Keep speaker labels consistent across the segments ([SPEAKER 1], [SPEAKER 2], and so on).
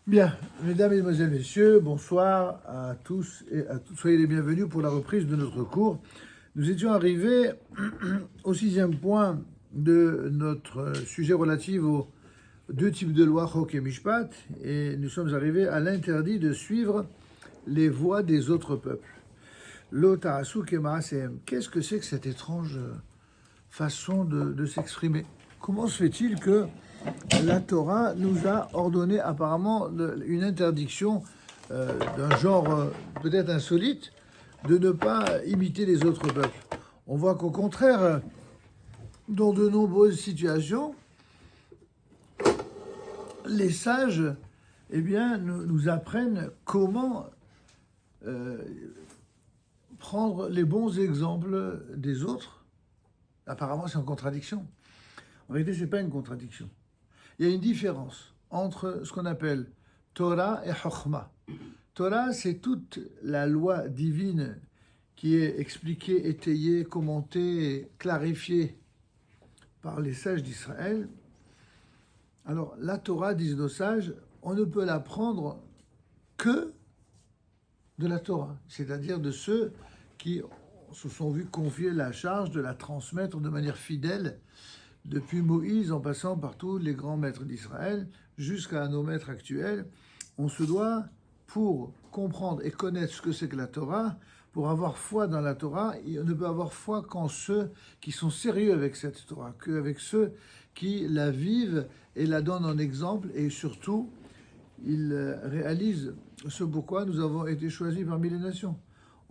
[SPEAKER 1] Bien, mesdames, mesdemoiselles, messieurs, bonsoir à tous et à toutes. Soyez les bienvenus pour la reprise de notre cours. Nous étions arrivés au sixième point de notre sujet relatif aux deux types de lois, Chok et Mishpat, et nous sommes arrivés à l'interdit de suivre les voies des autres peuples. Lo Tarasuk et Marasehem. Qu'est-ce que c'est que cette étrange façon de s'exprimer? Comment se fait-il que la Torah nous a ordonné apparemment une interdiction d'un genre peut-être insolite de ne pas imiter les autres peuples? On voit qu'au contraire, dans de nombreuses situations, les sages nous apprennent comment prendre les bons exemples des autres. Apparemment, c'est en contradiction. En réalité, ce n'est pas une contradiction. Il y a une différence entre ce qu'on appelle Torah et Chokhmah. Torah, c'est toute la loi divine qui est expliquée, étayée, commentée, clarifiée par les sages d'Israël. Alors, la Torah, disent nos sages, on ne peut l'apprendre que de la Torah, c'est-à-dire de ceux qui se sont vus confier la charge de la transmettre de manière fidèle, depuis Moïse en passant par tous les grands maîtres d'Israël jusqu'à nos maîtres actuels. On se doit, pour comprendre et connaître ce que c'est que la Torah, pour avoir foi dans la Torah, on ne peut avoir foi qu'en ceux qui sont sérieux avec cette Torah, qu'avec ceux qui la vivent et la donnent en exemple, et surtout, ils réalisent ce pourquoi nous avons été choisis parmi les nations.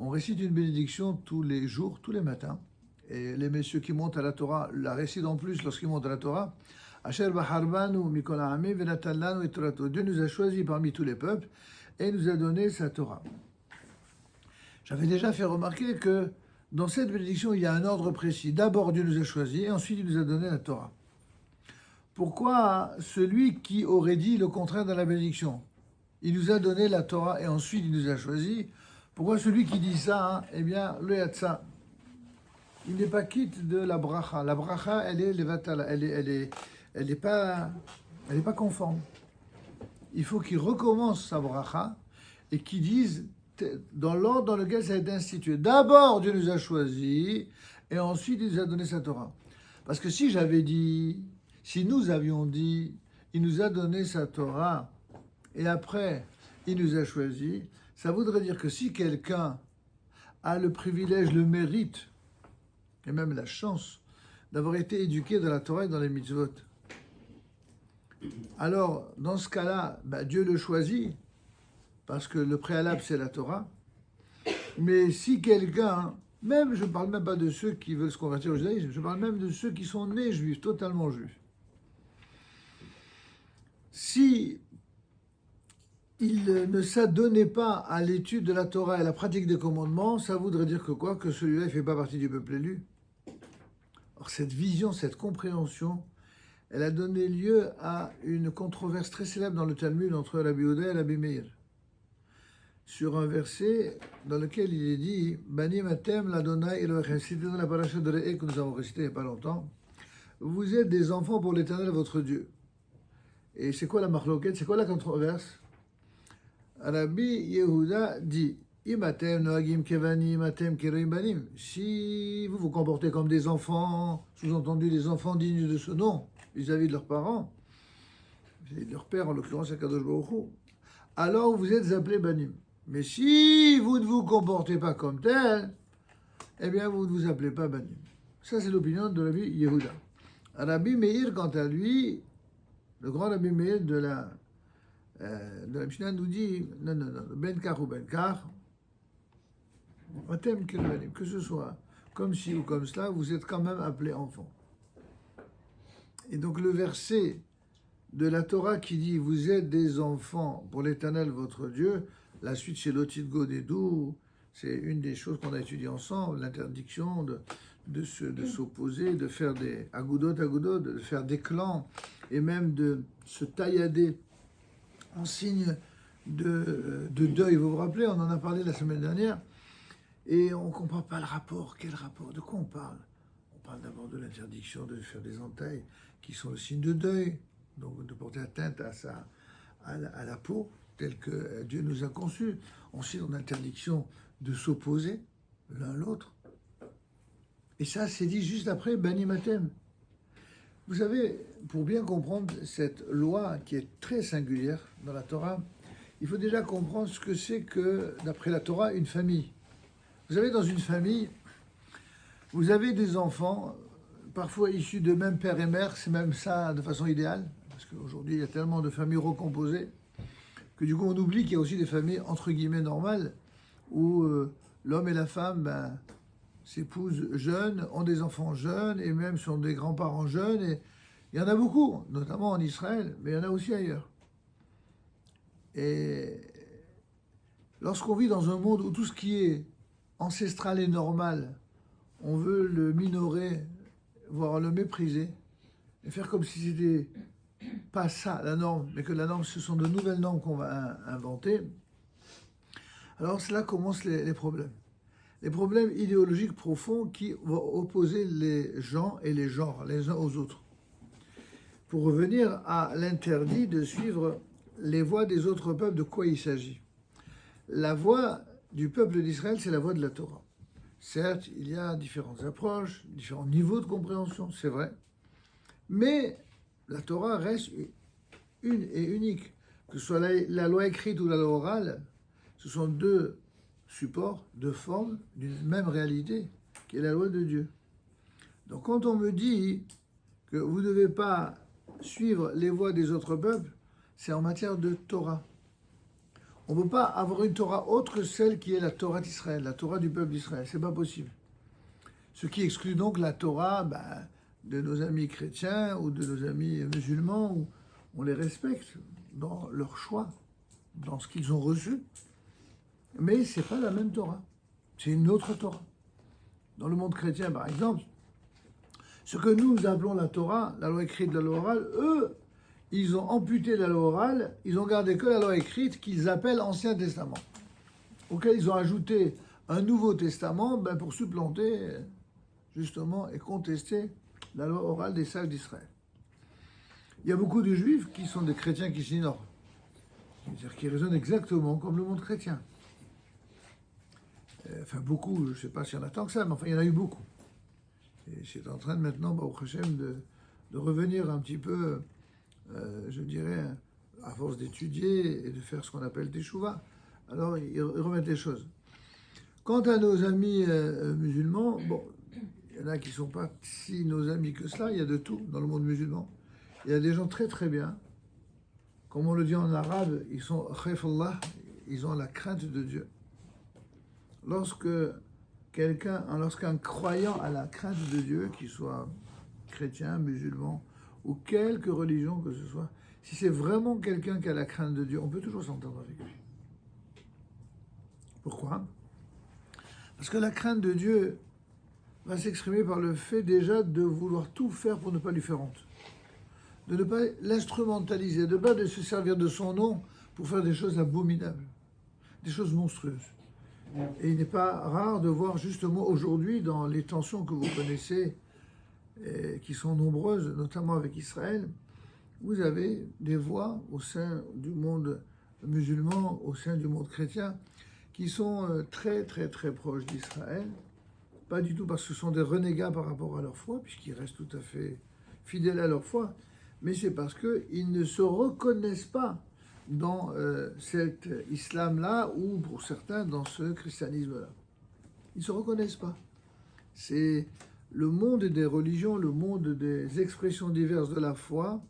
[SPEAKER 1] On récite une bénédiction tous les jours, tous les matins, et les messieurs qui montent à la Torah la récitent en plus lorsqu'ils montent à la Torah. Asher bacharbanu mikol ha'amim venatan lanu et Torato. Dieu nous a choisis parmi tous les peuples et nous a donné sa Torah. J'avais déjà fait remarquer que dans cette bénédiction, il y a un ordre précis. D'abord, Dieu nous a choisis et ensuite, il nous a donné la Torah. Pourquoi celui qui aurait dit le contraire dans la bénédiction? Il nous a donné la Torah et ensuite, il nous a choisis. Pourquoi celui qui dit ça, le yatsa, il n'est pas quitte de la bracha. La bracha, elle est levatala, elle est pas conforme. Il faut qu'il recommence sa bracha et qu'il dise dans l'ordre dans lequel ça a été institué. D'abord, Dieu nous a choisis et ensuite, il nous a donné sa Torah. Parce que si nous avions dit, il nous a donné sa Torah et après, il nous a choisis, ça voudrait dire que si quelqu'un a le privilège, le mérite, et même la chance d'avoir été éduqué dans la Torah et dans les mitzvot. Alors, dans ce cas-là, Dieu le choisit, parce que le préalable, c'est la Torah. Mais si quelqu'un, même, je ne parle même pas de ceux qui veulent se convertir au judaïsme, je parle même de ceux qui sont nés juifs, totalement juifs. Si il ne s'adonnait pas à l'étude de la Torah et à la pratique des commandements, ça voudrait dire que quoi? Que celui-là ne fait pas partie du peuple élu. Or, cette vision, cette compréhension, elle a donné lieu à une controverse très célèbre dans le Talmud entre Rabbi Yehuda et Rabbi Meir, sur un verset dans lequel il est dit « Banim atem l'Adonai Elohechem », c'était dans la paracha de Re'eh que nous avons récité il n'y a pas longtemps, « Vous êtes des enfants pour l'Éternel votre Dieu ». Et c'est quoi la marloquette? C'est quoi la controverse? Rabbi Yehuda dit Imatem noagim kevani, imatem kerim banim. Si vous vous comportez comme des enfants, sous-entendu des enfants dignes de ce nom, vis-à-vis de leurs parents, vis-à-vis de leur père, en l'occurrence Akadosh Baruch Hu, alors vous êtes appelés banim. Mais si vous ne vous comportez pas comme tel, eh bien vous ne vous appelez pas banim. Ça, c'est l'opinion de Rabbi Yehuda. Rabbi Meir, quant à lui, le grand Rabbi Meir de la Mishnah nous dit non, ben kar ou ben kar, que ce soit comme ci ou comme cela, vous êtes quand même appelés enfants. Et donc le verset de la Torah qui dit vous êtes des enfants pour l'Éternel votre Dieu, la suite chez Lotit Godédou, c'est une des choses qu'on a étudiées ensemble, l'interdiction de s'opposer, de faire des agoudot, de faire des clans et même de se taillader en signe de deuil. Vous vous rappelez, on en a parlé la semaine dernière, et on ne comprend pas le rapport. Quel rapport? De quoi on parle? On parle d'abord de l'interdiction de faire des entailles qui sont le signe de deuil, donc de porter atteinte à la peau, telle que Dieu nous a conçus. Ensuite, on a l'interdiction de s'opposer l'un l'autre. Et ça, c'est dit juste après Bani Matem. Vous savez, pour bien comprendre cette loi qui est très singulière dans la Torah, il faut déjà comprendre ce que c'est que, d'après la Torah, une famille. Vous savez, dans une famille, vous avez des enfants, parfois issus de même père et mère, c'est même ça de façon idéale, parce qu'aujourd'hui, il y a tellement de familles recomposées, que du coup, on oublie qu'il y a aussi des familles, entre guillemets, normales, où l'homme et la femme s'épousent jeunes, ont des enfants jeunes, et même sont des grands-parents jeunes, et il y en a beaucoup, notamment en Israël, mais il y en a aussi ailleurs. Et lorsqu'on vit dans un monde où tout ce qui est ancestral et normal, on veut le minorer, voire le mépriser, et faire comme si c'était pas ça la norme, mais que la norme, ce sont de nouvelles normes qu'on va inventer, alors c'est là commencent les problèmes. Les problèmes idéologiques profonds qui vont opposer les gens et les genres, les uns aux autres. Pour revenir à l'interdit de suivre les voies des autres peuples, de quoi il s'agit? La voie du peuple d'Israël, c'est la voie de la Torah. Certes, il y a différentes approches, différents niveaux de compréhension, c'est vrai, mais la Torah reste une et unique. Que ce soit la loi écrite ou la loi orale, ce sont deux supports, deux formes d'une même réalité, qui est la loi de Dieu. Donc quand on me dit que vous ne devez pas suivre les voies des autres peuples, c'est en matière de Torah. On ne peut pas avoir une Torah autre que celle qui est la Torah d'Israël, la Torah du peuple d'Israël. C'est pas possible. Ce qui exclut donc la Torah de nos amis chrétiens ou de nos amis musulmans, où on les respecte dans leur choix, dans ce qu'ils ont reçu. Mais ce n'est pas la même Torah. C'est une autre Torah. Dans le monde chrétien, par exemple, ce que nous appelons la Torah, la loi écrite, la loi orale, eux, ils ont amputé la loi orale, ils ont gardé que la loi écrite qu'ils appellent Ancien Testament, auquel ils ont ajouté un Nouveau Testament pour supplanter, justement, et contester la loi orale des sages d'Israël. Il y a beaucoup de juifs qui sont des chrétiens qui s'ignorent, c'est-à-dire qui raisonnent exactement comme le monde chrétien. Enfin, beaucoup, je ne sais pas s'il y en a tant que ça, mais enfin, il y en a eu beaucoup. Et c'est en train de maintenant, Baruch Hashem, de revenir un petit peu, je dirais, à force d'étudier et de faire ce qu'on appelle teshuva. Alors, ils remettent les choses. Quant à nos amis musulmans, bon, il y en a qui ne sont pas si nos amis que cela, il y a de tout dans le monde musulman. Il y a des gens très très bien, comme on le dit en arabe, ils sont khayfullah, ils ont la crainte de Dieu. Lorsqu'un croyant a la crainte de Dieu, qu'il soit chrétien, musulman, ou quelque religion que ce soit, si c'est vraiment quelqu'un qui a la crainte de Dieu, on peut toujours s'entendre avec lui. Pourquoi? Parce que la crainte de Dieu va s'exprimer par le fait déjà de vouloir tout faire pour ne pas lui faire honte, de ne pas l'instrumentaliser, de ne pas se servir de son nom pour faire des choses abominables, des choses monstrueuses. Et il n'est pas rare de voir justement aujourd'hui, dans les tensions que vous connaissez, qui sont nombreuses, notamment avec Israël, vous avez des voix au sein du monde musulman, au sein du monde chrétien, qui sont très très très proches d'Israël, pas du tout parce que ce sont des renégats par rapport à leur foi, puisqu'ils restent tout à fait fidèles à leur foi, mais c'est parce qu'ils ne se reconnaissent pas dans cet islam-là, ou pour certains dans ce christianisme-là. Ils ne se reconnaissent pas. C'est le monde des religions, le monde des expressions diverses de la foi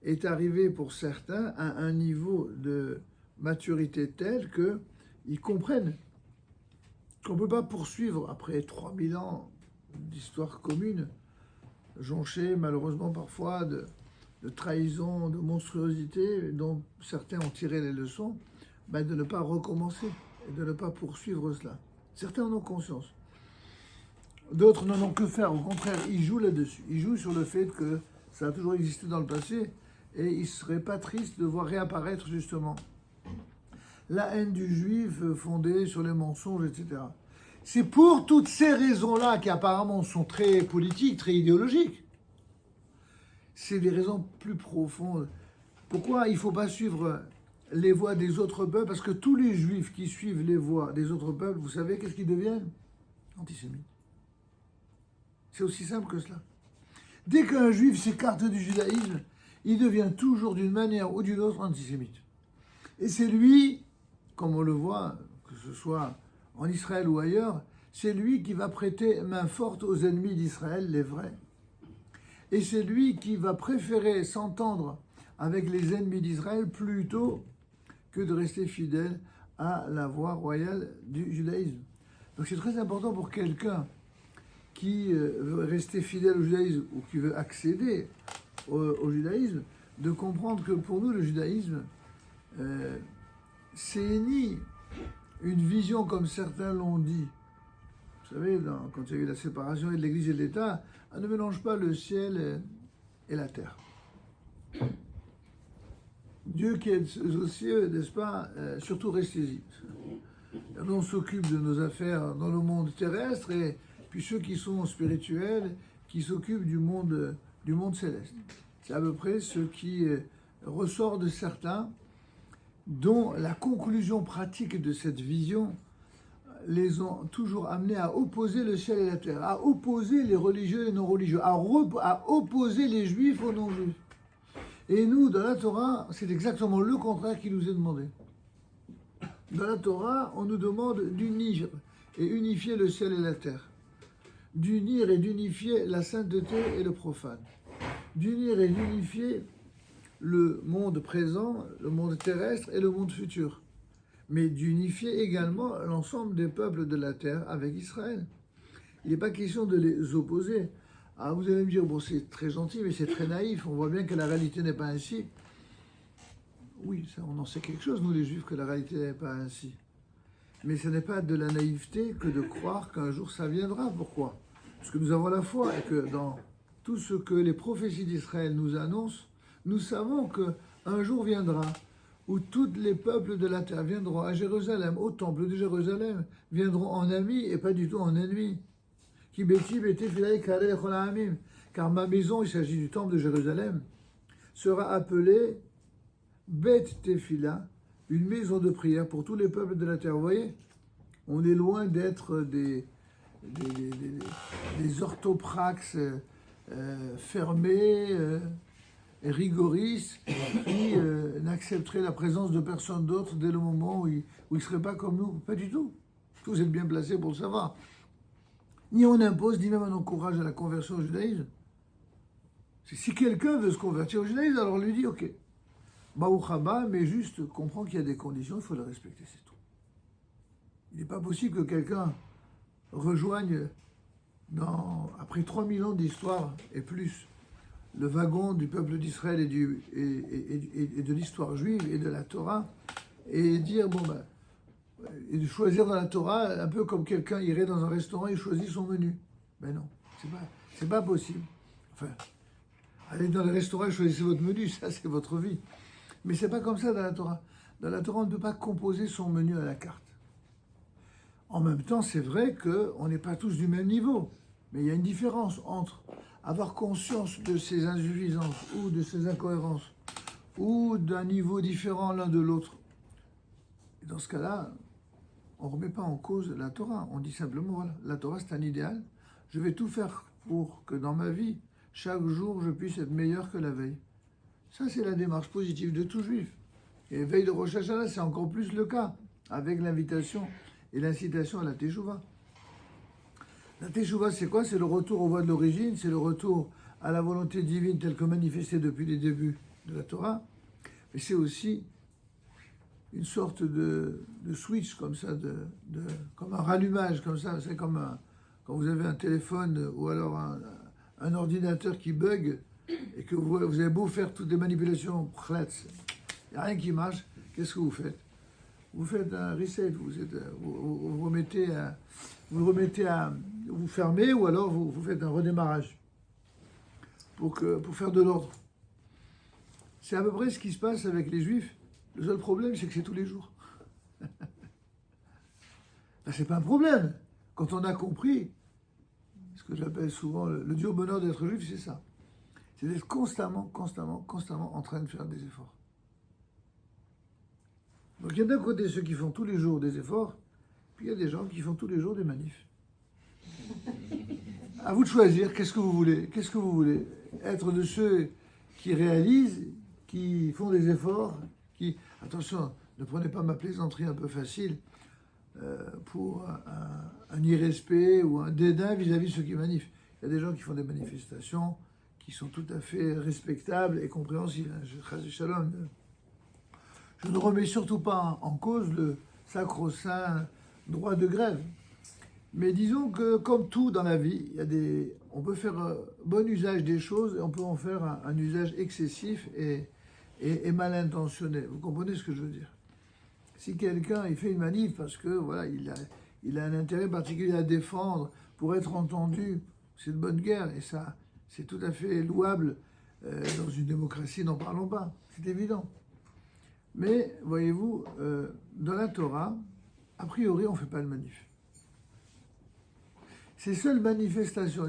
[SPEAKER 1] est arrivé pour certains à un niveau de maturité tel qu'ils comprennent qu'on ne peut pas poursuivre après 3000 ans d'histoire commune, jonchée malheureusement parfois de trahison, de monstruosité, dont certains ont tiré les leçons, de ne pas recommencer et de ne pas poursuivre cela. Certains en ont conscience. D'autres n'en ont que faire. Au contraire, ils jouent là-dessus. Ils jouent sur le fait que ça a toujours existé dans le passé et ils ne seraient pas tristes de voir réapparaître justement la haine du juif fondée sur les mensonges, etc. C'est pour toutes ces raisons-là qui apparemment sont très politiques, très idéologiques. C'est des raisons plus profondes. Pourquoi il ne faut pas suivre les voies des autres peuples? Parce que tous les juifs qui suivent les voies des autres peuples, vous savez qu'est-ce qu'ils deviennent? Antisémites. C'est aussi simple que cela. Dès qu'un juif s'écarte du judaïsme, il devient toujours d'une manière ou d'une autre antisémite. Et c'est lui, comme on le voit, que ce soit en Israël ou ailleurs, c'est lui qui va prêter main forte aux ennemis d'Israël, les vrais. Et c'est lui qui va préférer s'entendre avec les ennemis d'Israël plutôt que de rester fidèle à la voie royale du judaïsme. Donc c'est très important pour quelqu'un qui veut rester fidèle au judaïsme ou qui veut accéder au judaïsme, de comprendre que pour nous, le judaïsme, c'est ni une vision comme certains l'ont dit. Vous savez, quand il y a eu la séparation de l'Église et de l'État, on ne mélange pas le ciel et la terre. Dieu qui est aux cieux, n'est-ce pas, surtout restez-y. Nous, on s'occupe de nos affaires dans le monde terrestre et puis ceux qui sont spirituels, qui s'occupent du monde céleste. C'est à peu près ce qui ressort de certains, dont la conclusion pratique de cette vision les ont toujours amenés à opposer le ciel et la terre, à opposer les religieux et les non-religieux, à opposer les juifs aux non-juifs. Et nous, dans la Torah, c'est exactement le contraire qui nous est demandé. Dans la Torah, on nous demande d'unir et unifier le ciel et la terre, d'unir et d'unifier la sainteté et le profane, d'unir et d'unifier le monde présent, le monde terrestre et le monde futur, mais d'unifier également l'ensemble des peuples de la terre avec Israël. Il n'est pas question de les opposer. Ah, vous allez me dire, bon, c'est très gentil, mais c'est très naïf. On voit bien que la réalité n'est pas ainsi. Oui, ça, on en sait quelque chose, nous les Juifs, que la réalité n'est pas ainsi. Mais ce n'est pas de la naïveté que de croire qu'un jour ça viendra. Pourquoi? Parce que nous avons la foi et que dans tout ce que les prophéties d'Israël nous annoncent, nous savons qu'un jour viendra où tous les peuples de la terre viendront à Jérusalem, au temple de Jérusalem, viendront en amis et pas du tout en ennemis. Car ma maison, il s'agit du temple de Jérusalem, sera appelée Bet Tefila, une maison de prière pour tous les peuples de la terre. Vous voyez, on est loin d'être des orthopraxes fermés et rigoristes qui n'accepteraient la présence de personne d'autre dès le moment où ils ne seraient pas comme nous. Pas du tout. Vous êtes bien placés pour le savoir. Ni on impose, ni même on encourage à la conversion au judaïsme. Si quelqu'un veut se convertir au judaïsme, alors on lui dit, ok, Baruch haba, mais juste comprends qu'il y a des conditions, il faut les respecter, c'est tout. Il n'est pas possible que quelqu'un rejoigne, après 3000 ans d'histoire et plus, le wagon du peuple d'Israël et de l'histoire juive et de la Torah, et dire, et de choisir dans la Torah, un peu comme quelqu'un irait dans un restaurant et choisit son menu. Ben non, c'est pas possible. Enfin, allez dans le restaurant et choisissez votre menu, ça c'est votre vie. Mais c'est pas comme ça dans la Torah. Dans la Torah, on ne peut pas composer son menu à la carte. En même temps, c'est vrai qu'on n'est pas tous du même niveau. Mais il y a une différence entre avoir conscience de ses insuffisances ou de ses incohérences ou d'un niveau différent l'un de l'autre. Et dans ce cas-là, on ne remet pas en cause la Torah. On dit simplement, voilà, la Torah c'est un idéal. Je vais tout faire pour que dans ma vie, chaque jour, je puisse être meilleur que la veille. Ça, c'est la démarche positive de tout juif. Et veille de Rosh Hashanah, c'est encore plus le cas, avec l'invitation et l'incitation à la Teshuvah. La Teshuvah, c'est quoi? C'est le retour aux voies de l'origine, c'est le retour à la volonté divine telle que manifestée depuis les débuts de la Torah. Mais c'est aussi une sorte de switch comme ça, comme un rallumage, comme ça. C'est comme quand vous avez un téléphone ou alors un ordinateur qui bug et que vous avez beau faire toutes les manipulations, il n'y a rien qui marche, qu'est-ce que vous faites? Vous faites un reset, vous remettez vous fermez ou alors vous faites un redémarrage pour faire de l'ordre. C'est à peu près ce qui se passe avec les Juifs. Le seul problème, c'est que c'est tous les jours. C'est pas un problème. Quand on a compris, ce que j'appelle souvent le dur bonheur d'être juif, c'est ça. C'est d'être constamment en train de faire des efforts. Donc il y a d'un côté ceux qui font tous les jours des efforts, puis il y a des gens qui font tous les jours des manifs. À vous de choisir, qu'est-ce que vous voulez? Qu'est-ce que vous voulez? Être de ceux qui réalisent, qui font des efforts, qui... Attention, ne prenez pas ma plaisanterie un peu facile pour un irrespect ou un dédain vis-à-vis de ceux qui manifestent. Il y a des gens qui font des manifestations qui sont tout à fait respectables et compréhensibles. Shalom. Je ne remets surtout pas en cause le sacro-saint droit de grève. Mais disons que, comme tout dans la vie, on peut faire bon usage des choses et on peut en faire un usage excessif et mal intentionné. Vous comprenez ce que je veux dire? Si quelqu'un il fait une manif parce que voilà, il a un intérêt particulier à défendre pour être entendu, c'est de bonne guerre et ça, c'est tout à fait louable dans une démocratie, n'en parlons pas, c'est évident. Mais voyez-vous, dans la Torah, a priori, on ne fait pas de manif. Les seules manifestations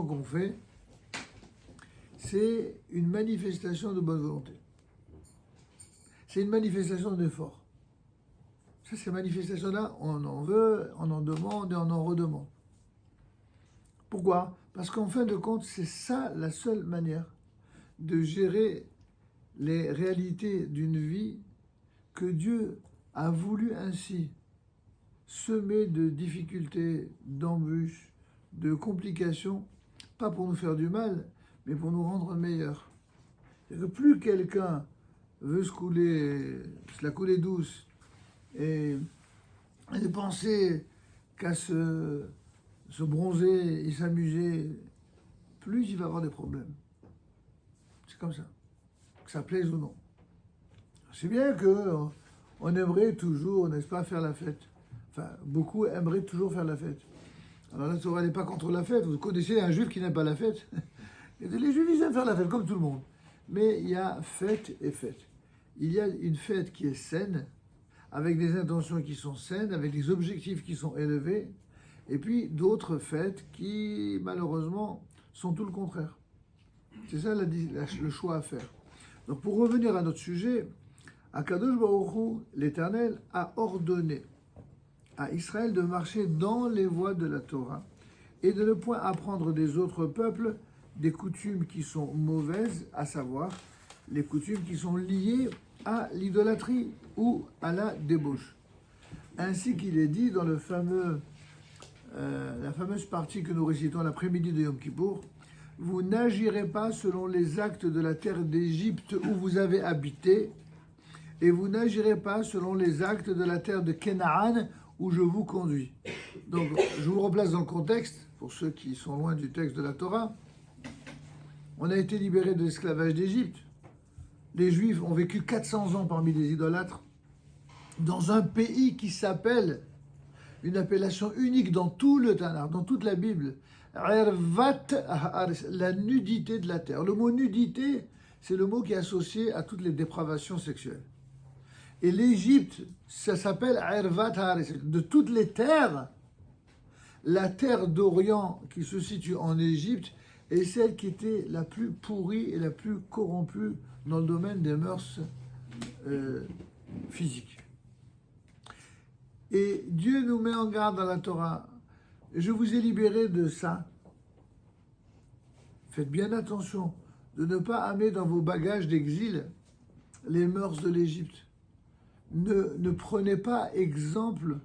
[SPEAKER 1] qu'on fait, c'est une manifestation de bonne volonté. C'est une manifestation d'effort. Ces manifestations-là, on en veut, on en demande et on en redemande. Pourquoi? Parce qu'en fin de compte, c'est ça la seule manière de gérer les réalités d'une vie que Dieu a voulu ainsi semer de difficultés, d'embûches, de complications, pas pour nous faire du mal, mais pour nous rendre meilleurs. C'est-à-dire que plus quelqu'un veut se la couler douce et ne penser qu'à se bronzer et s'amuser, plus il va avoir des problèmes. C'est comme ça, que ça plaise ou non. C'est bien qu'on aimerait toujours, n'est-ce pas, faire la fête. Enfin, beaucoup aimeraient toujours faire la fête. Alors la Torah n'est pas contre la fête. Vous connaissez un juif qui n'aime pas la fête? Les juifs, ils aiment faire la fête, comme tout le monde. Mais il y a fête et fête. Il y a une fête qui est saine, avec des intentions qui sont saines, avec des objectifs qui sont élevés, et puis d'autres fêtes qui, malheureusement, sont tout le contraire. C'est ça le choix à faire. Donc pour revenir à notre sujet, Akadosh Baruch Hu, l'Éternel, a ordonné à Israël de marcher dans les voies de la Torah et de ne point apprendre des autres peuples des coutumes qui sont mauvaises, à savoir les coutumes qui sont liées à l'idolâtrie ou à la débauche. Ainsi qu'il est dit dans la fameuse partie que nous récitons l'après-midi de Yom Kippour, « Vous n'agirez pas selon les actes de la terre d'Égypte où vous avez habité, et vous n'agirez pas selon les actes de la terre de Canaan où je vous conduis. » Donc, je vous replace dans le contexte, pour ceux qui sont loin du texte de la Torah. On a été libérés de l'esclavage d'Égypte. Les Juifs ont vécu 400 ans parmi les idolâtres, dans un pays qui s'appelle, une appellation unique dans tout le Tanakh, dans toute la Bible, Ervat Haaretz, la nudité de la terre. Le mot nudité, c'est le mot qui est associé à toutes les dépravations sexuelles. Et l'Égypte, ça s'appelle Ervat Haaretz. De toutes les terres, la terre d'Orient qui se situe en Égypte est celle qui était la plus pourrie et la plus corrompue dans le domaine des mœurs physiques. Et Dieu nous met en garde dans la Torah. Je vous ai libéré de ça. Faites bien attention de ne pas amener dans vos bagages d'exil les mœurs de l'Égypte. Ne prenez pas exemple,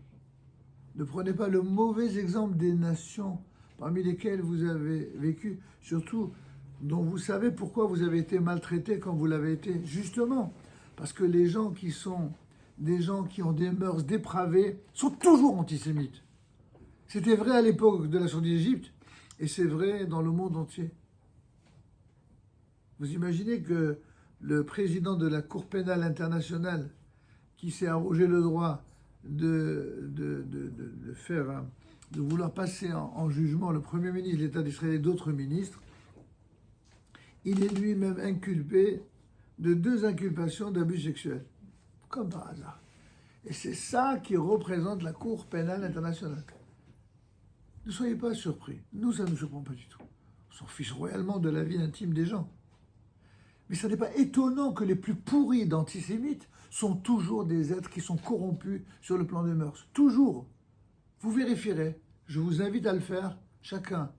[SPEAKER 1] ne prenez pas le mauvais exemple des nations parmi lesquelles vous avez vécu, surtout dont vous savez pourquoi vous avez été maltraité quand vous l'avez été. Justement, parce que les gens qui sont des gens qui ont des mœurs dépravées sont toujours antisémites. C'était vrai à l'époque de la sortie d'Égypte et c'est vrai dans le monde entier. Vous imaginez que le président de la Cour pénale internationale qui s'est arrogé le droit de vouloir passer en jugement le Premier ministre de l'État d'Israël et d'autres ministres, il est lui-même inculpé de 2 inculpations d'abus sexuels. Comme par hasard. Et c'est ça qui représente la Cour pénale internationale. Ne soyez pas surpris. Nous, ça ne nous surprend pas du tout. On s'en fiche royalement de la vie intime des gens. Mais ça n'est pas étonnant que les plus pourris d'antisémites sont toujours des êtres qui sont corrompus sur le plan des mœurs. Toujours. Vous vérifierez. Je vous invite à le faire, chacun,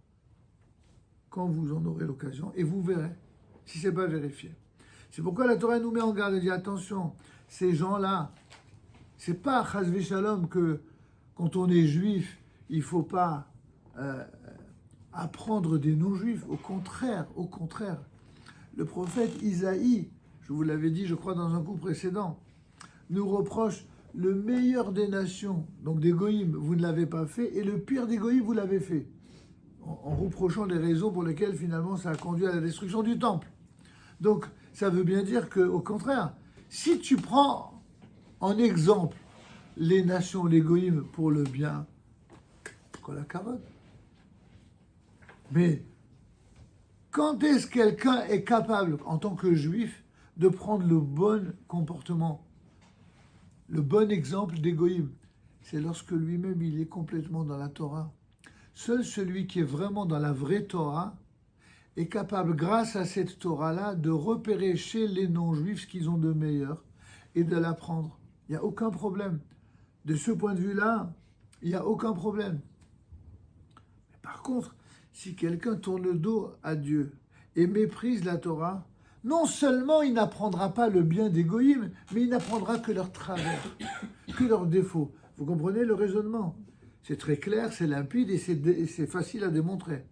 [SPEAKER 1] quand vous en aurez l'occasion, et vous verrez si ce n'est pas vérifié. C'est pourquoi la Torah nous met en garde et dit attention, ces gens-là, c'est pas à Chas v'Shalom que quand on est juif, il ne faut pas apprendre des non-juifs. Au contraire. Le prophète Isaïe, je vous l'avais dit, je crois, dans un coup précédent, nous reproche le meilleur des nations, donc des goïms, vous ne l'avez pas fait, et le pire des goïms, vous l'avez fait, en reprochant les raisons pour lesquelles finalement ça a conduit à la destruction du temple. Donc ça veut bien dire qu'au contraire, si tu prends en exemple les nations, les goïms pour le bien, la carotte. Mais quand est-ce que quelqu'un est capable, en tant que juif, de prendre le bon comportement, le bon exemple d'égoïsme? C'est lorsque lui-même il est complètement dans la Torah. Seul celui qui est vraiment dans la vraie Torah est capable, grâce à cette Torah-là, de repérer chez les non-juifs ce qu'ils ont de meilleur et de l'apprendre. Il n'y a aucun problème. De ce point de vue-là, il n'y a aucun problème. Mais par contre, si quelqu'un tourne le dos à Dieu et méprise la Torah, non seulement il n'apprendra pas le bien des goïms, mais il n'apprendra que leurs travers, que leurs défauts. Vous comprenez le raisonnement? C'est très clair, c'est limpide et c'est facile à démontrer.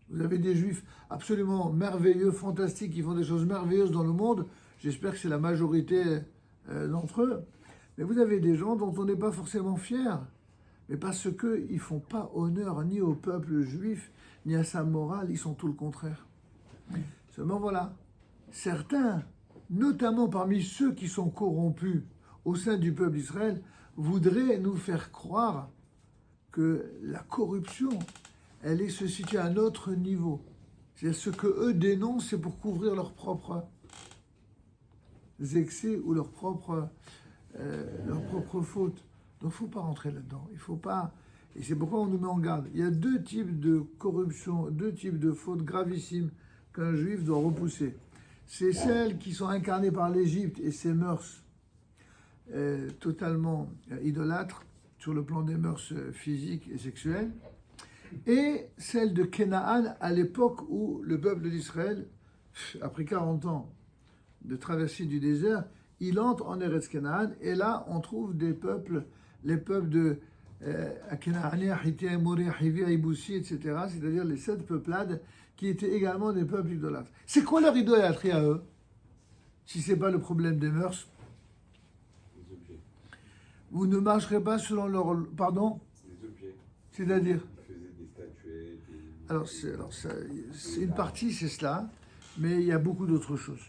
[SPEAKER 1] Vous avez des juifs absolument merveilleux, fantastiques, qui font des choses merveilleuses dans le monde. J'espère que c'est la majorité d'entre eux. Mais vous avez des gens dont on n'est pas forcément fier, mais parce qu'ils ne font pas honneur ni au peuple juif, ni à sa morale, ils sont tout le contraire. Seulement voilà, certains, notamment parmi ceux qui sont corrompus au sein du peuple d'Israël, voudraient nous faire croire que la corruption, elle se situe à un autre niveau. C'est-à-dire ce que eux dénoncent, c'est pour couvrir leurs propres excès ou leurs propres fautes. Donc il ne faut pas rentrer là-dedans. Il faut pas. Et c'est pourquoi on nous met en garde. Il y a deux types de corruption, deux types de fautes gravissimes qu'un juif doit repousser. C'est celles qui sont incarnées par l'Égypte et ses mœurs totalement idolâtres sur le plan des mœurs physiques et sexuelles, et celle de Canaan à l'époque où le peuple d'Israël, après 40 ans de traversée du désert, il entre en Eretz Canaan, et là on trouve des peuples, les peuples de Akhénaania, Hittite, Amorré, Hivi, Iboussi, etc., c'est-à-dire les 7 peuplades qui étaient également des peuples idolâtres. C'est quoi leur idolâtrie à eux, si ce n'est pas le problème des mœurs? Vous ne marcherez pas selon leur... Pardon?
[SPEAKER 2] Les objets.
[SPEAKER 1] C'est-à-dire?
[SPEAKER 2] Ils faisaient des statuettes.
[SPEAKER 1] Alors c'est une partie, c'est cela, mais il y a beaucoup d'autres choses.